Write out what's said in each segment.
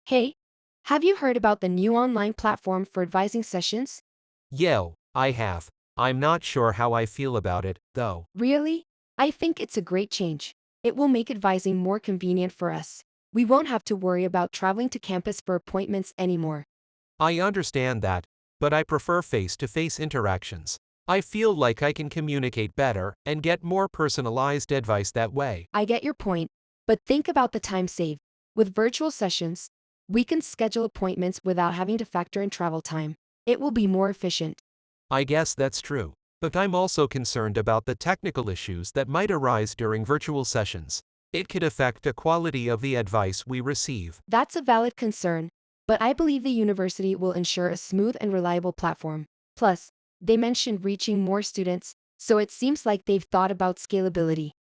Hey, have you heard about the new online platform for advising sessions? Yo, I have. I'm not sure how I feel about it, though. Really? I think it's a great change. It will make advising more convenient for us. We won't have to worry about traveling to campus for appointments anymore. I understand that, but I prefer face-to-face interactions. I feel like I can communicate better and get more personalized advice that way. I get your point, but think about the time saved. With virtual sessions, we can schedule appointments without having to factor in travel time. It will be more efficient. I guess that's true, but I'm also concerned about the technical issues that might arise during virtual sessions. It could affect the quality of the advice we receive. That's a valid concern, but I believe the university will ensure a smooth and reliable platform. Plus, they mentioned reaching more students, so it seems like they've thought about scalability.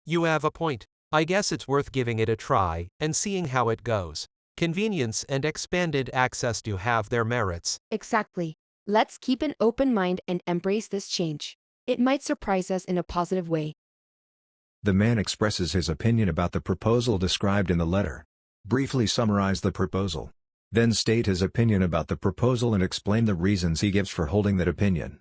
You have a point. I guess it's worth giving it a try and seeing how it goes. Convenience and expanded access do have their merits. Exactly. Let's keep an open mind and embrace this change. It might surprise us in a positive way. The man expresses his opinion about the proposal described in the letter. Briefly summarize the proposal. Then state his opinion about the proposal and explain the reasons he gives for holding that opinion.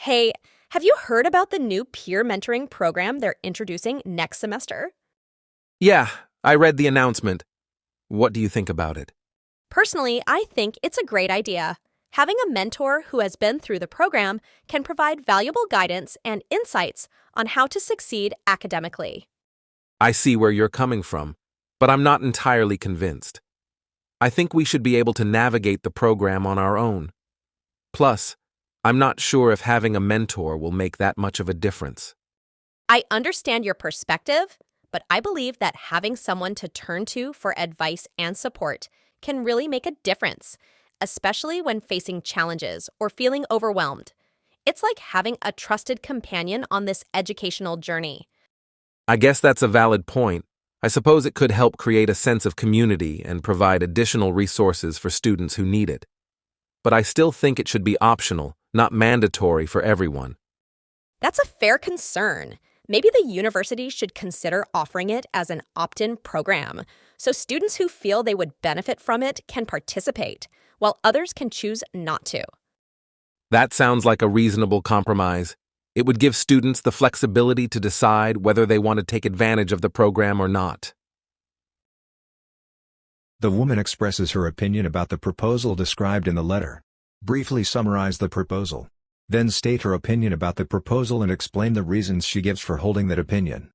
Hey, have you heard about the new peer mentoring program they're introducing next semester? Yeah, I read the announcement. What do you think about it? Personally, I think it's a great idea. Having a mentor who has been through the program can provide valuable guidance and insights on how to succeed academically. I see where you're coming from, but I'm not entirely convinced. I think we should be able to navigate the program on our own. Plus, I'm not sure if having a mentor will make that much of a difference. I understand your perspective, but I believe that having someone to turn to for advice and support can really make a difference, especially when facing challenges or feeling overwhelmed. It's like having a trusted companion on this educational journey. I guess that's a valid point. I suppose it could help create a sense of community and provide additional resources for students who need it. But I still think it should be optional, not mandatory for everyone. That's a fair concern. Maybe the university should consider offering it as an opt-in program, so students who feel they would benefit from it can participate, while others can choose not to. That sounds like a reasonable compromise. It would give students the flexibility to decide whether they want to take advantage of the program or not. The woman expresses her opinion about the proposal described in the letter. Briefly summarize the proposal. Then state her opinion about the proposal and explain the reasons she gives for holding that opinion.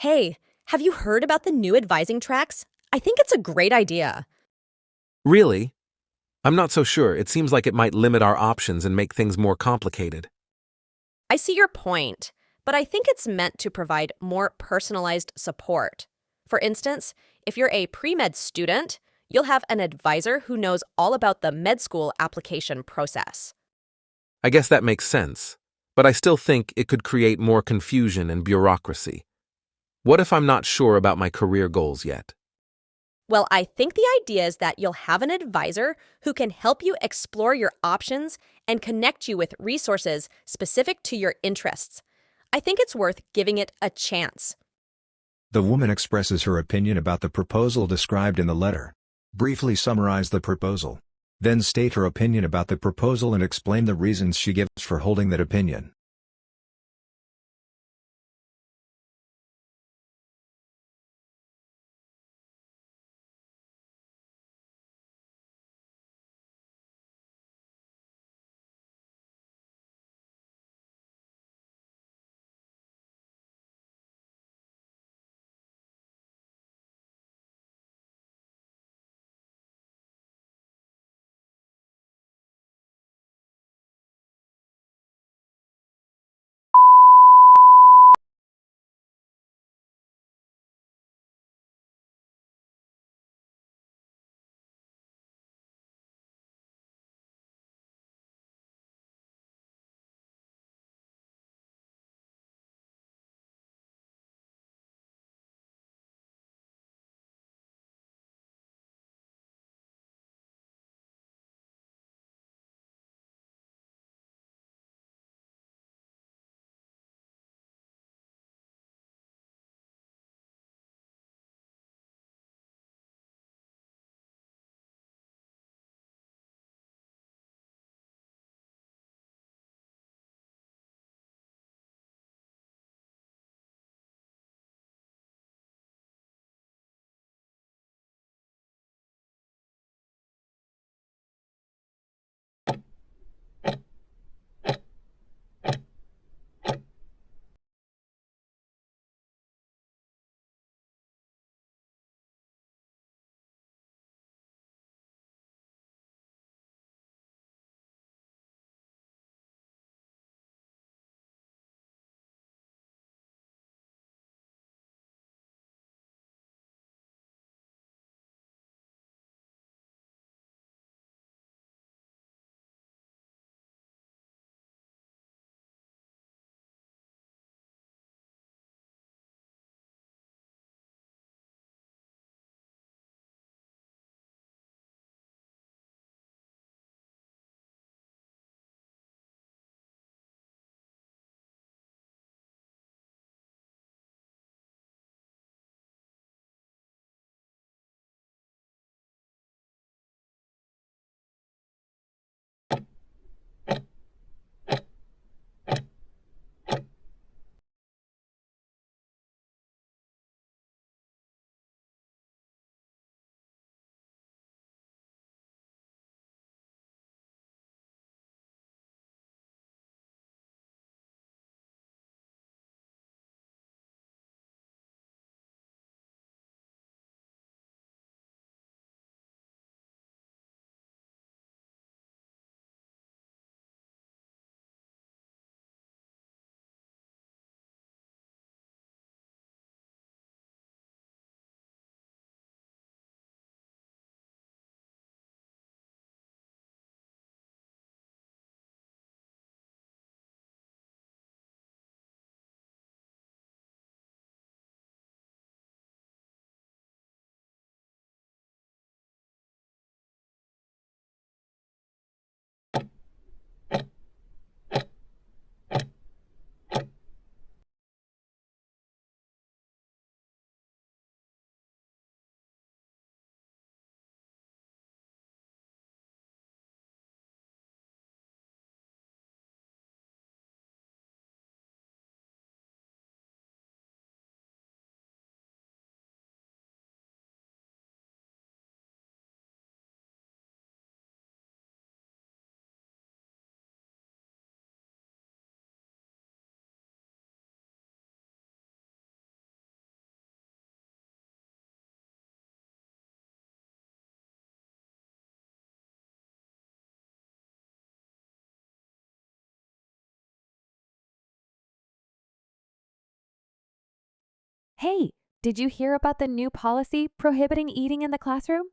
Hey, have you heard about the new advising tracks? I think it's a great idea. Really? I'm not so sure. It seems like it might limit our options and make things more complicated. I see your point, but I think it's meant to provide more personalized support. For instance, if you're a pre-med student, you'll have an advisor who knows all about the med school application process. I guess that makes sense, but I still think it could create more confusion and bureaucracy. What if I'm not sure about my career goals yet? Well, I think the idea is that you'll have an advisor who can help you explore your options and connect you with resources specific to your interests. I think it's worth giving it a chance. The woman expresses her opinion about the proposal described in the letter. Briefly summarize the proposal. Then state her opinion about the proposal and explain the reasons she gives for holding that opinion. Hey, did you hear about the new policy prohibiting eating in the classroom?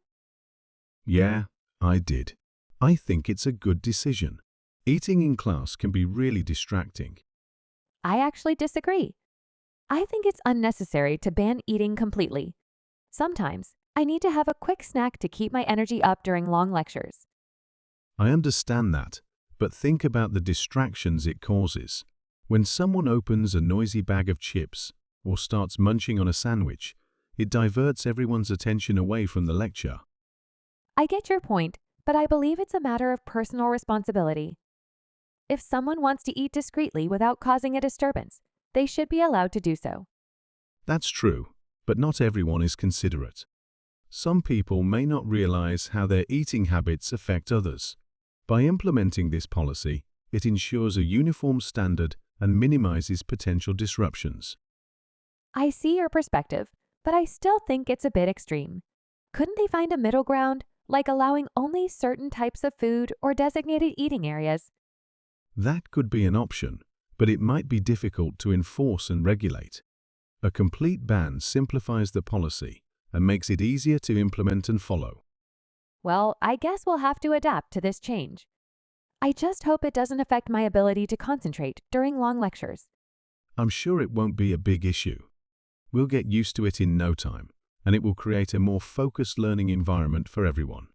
Yeah, I did. I think it's a good decision. Eating in class can be really distracting. I actually disagree. I think it's unnecessary to ban eating completely. Sometimes I need to have a quick snack to keep my energy up during long lectures. I understand that, but think about the distractions it causes. When someone opens a noisy bag of chips or starts munching on a sandwich, it diverts everyone's attention away from the lecture. I get your point, but I believe it's a matter of personal responsibility. If someone wants to eat discreetly without causing a disturbance, they should be allowed to do so. That's true, but not everyone is considerate. Some people may not realize how their eating habits affect others. By implementing this policy, it ensures a uniform standard and minimizes potential disruptions. I see your perspective, but I still think it's a bit extreme. Couldn't they find a middle ground, like allowing only certain types of food or designated eating areas? That could be an option, but it might be difficult to enforce and regulate. A complete ban simplifies the policy and makes it easier to implement and follow. Well, I guess we'll have to adapt to this change. I just hope it doesn't affect my ability to concentrate during long lectures. I'm sure it won't be a big issue. We'll get used to it in no time, and it will create a more focused learning environment for everyone.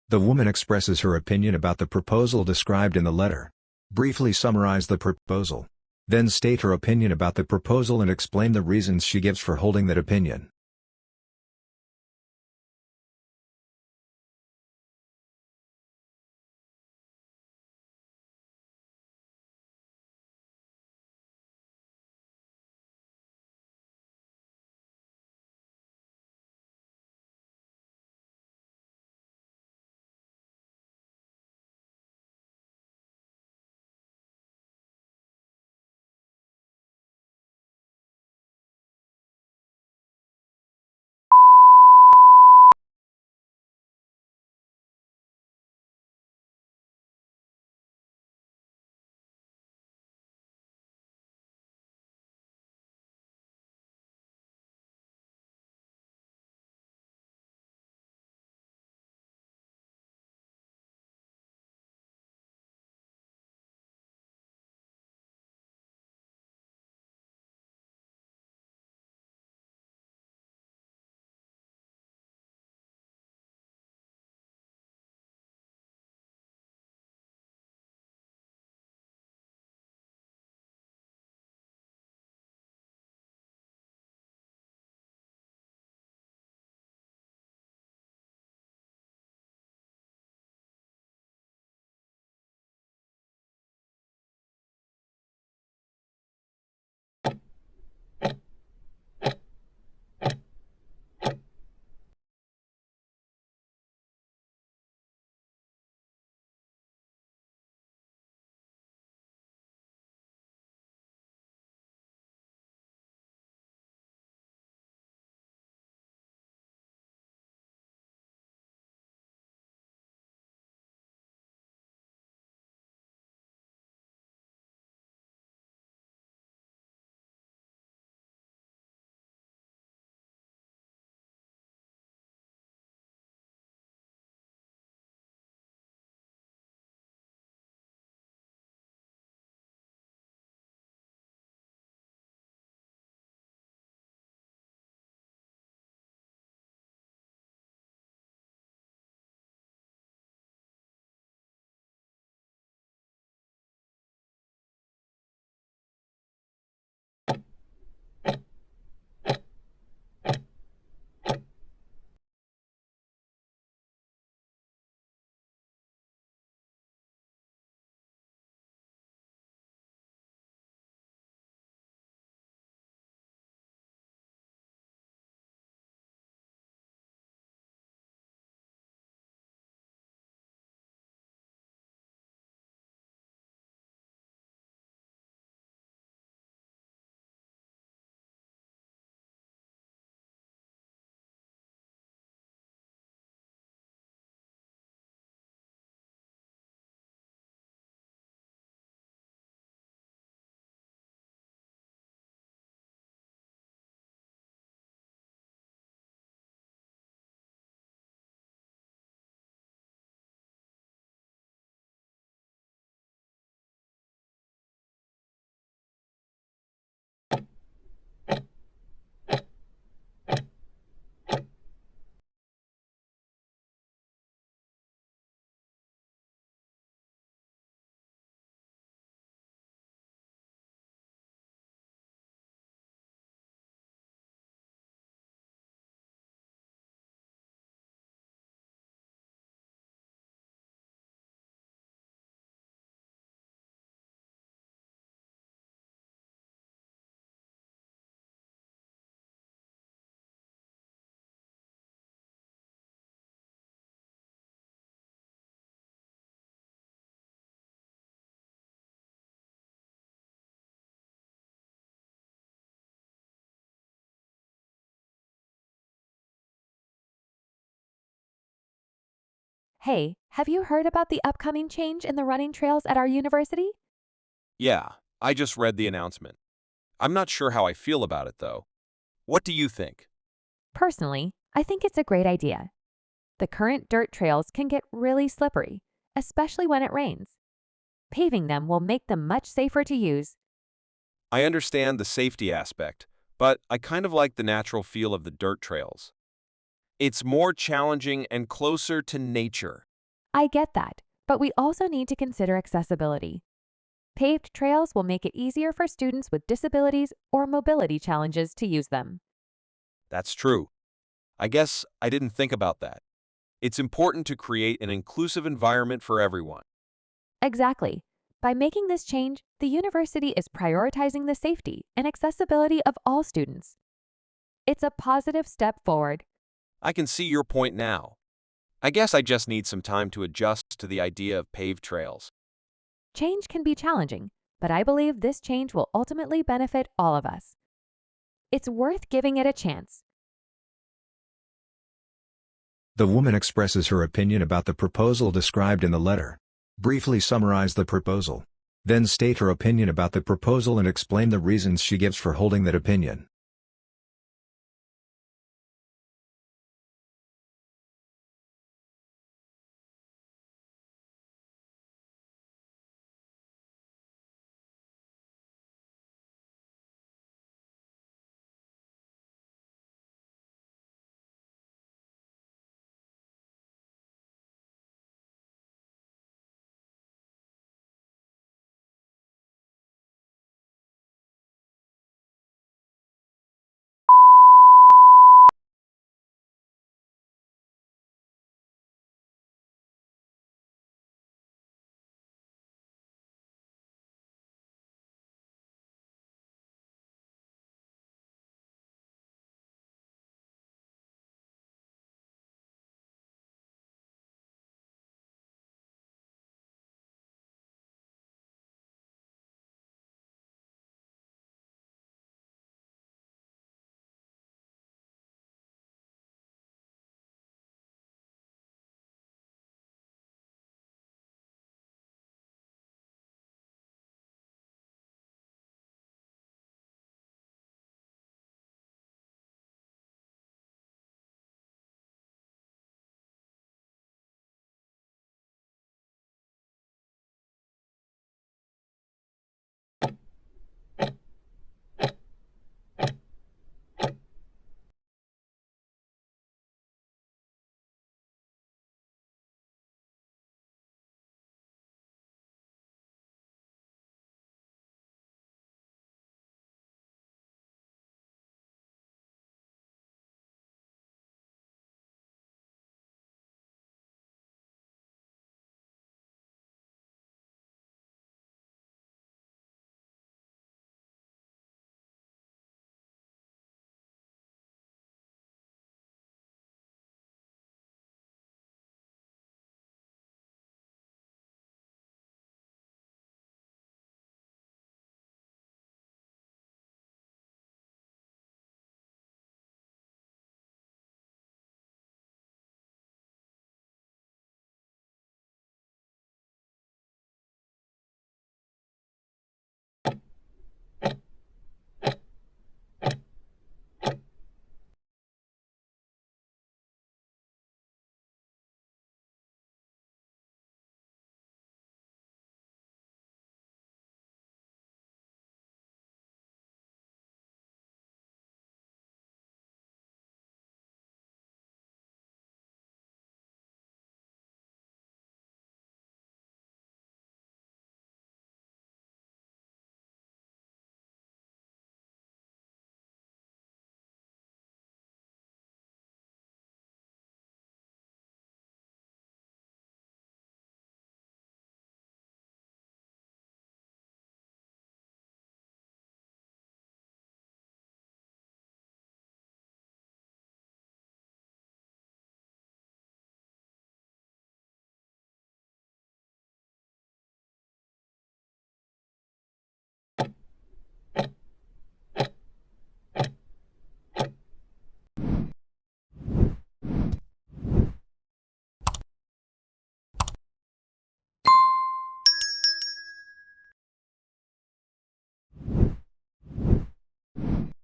The woman expresses her opinion about the proposal described in the letter. Briefly summarize the proposal. Then state her opinion about the proposal and explain the reasons she gives for holding that opinion. Hey, have you heard about the upcoming change in the running trails at our university? Yeah, I just read the announcement. I'm not sure how I feel about it, though. What do you think? Personally, I think it's a great idea. The current dirt trails can get really slippery, especially when it rains. Paving them will make them much safer to use. I understand the safety aspect, but I kind of like the natural feel of the dirt trails. It's more challenging and closer to nature. I get that, but we also need to consider accessibility. Paved trails will make it easier for students with disabilities or mobility challenges to use them. That's true. I guess I didn't think about that. It's important to create an inclusive environment for everyone. Exactly. By making this change, the university is prioritizing the safety and accessibility of all students. It's a positive step forward. I can see your point now. I guess I just need some time to adjust to the idea of paved trails. Change can be challenging, but I believe this change will ultimately benefit all of us. It's worth giving it a chance. The woman expresses her opinion about the proposal described in the letter. Briefly summarize the proposal. Then state her opinion about the proposal and explain the reasons she gives for holding that opinion.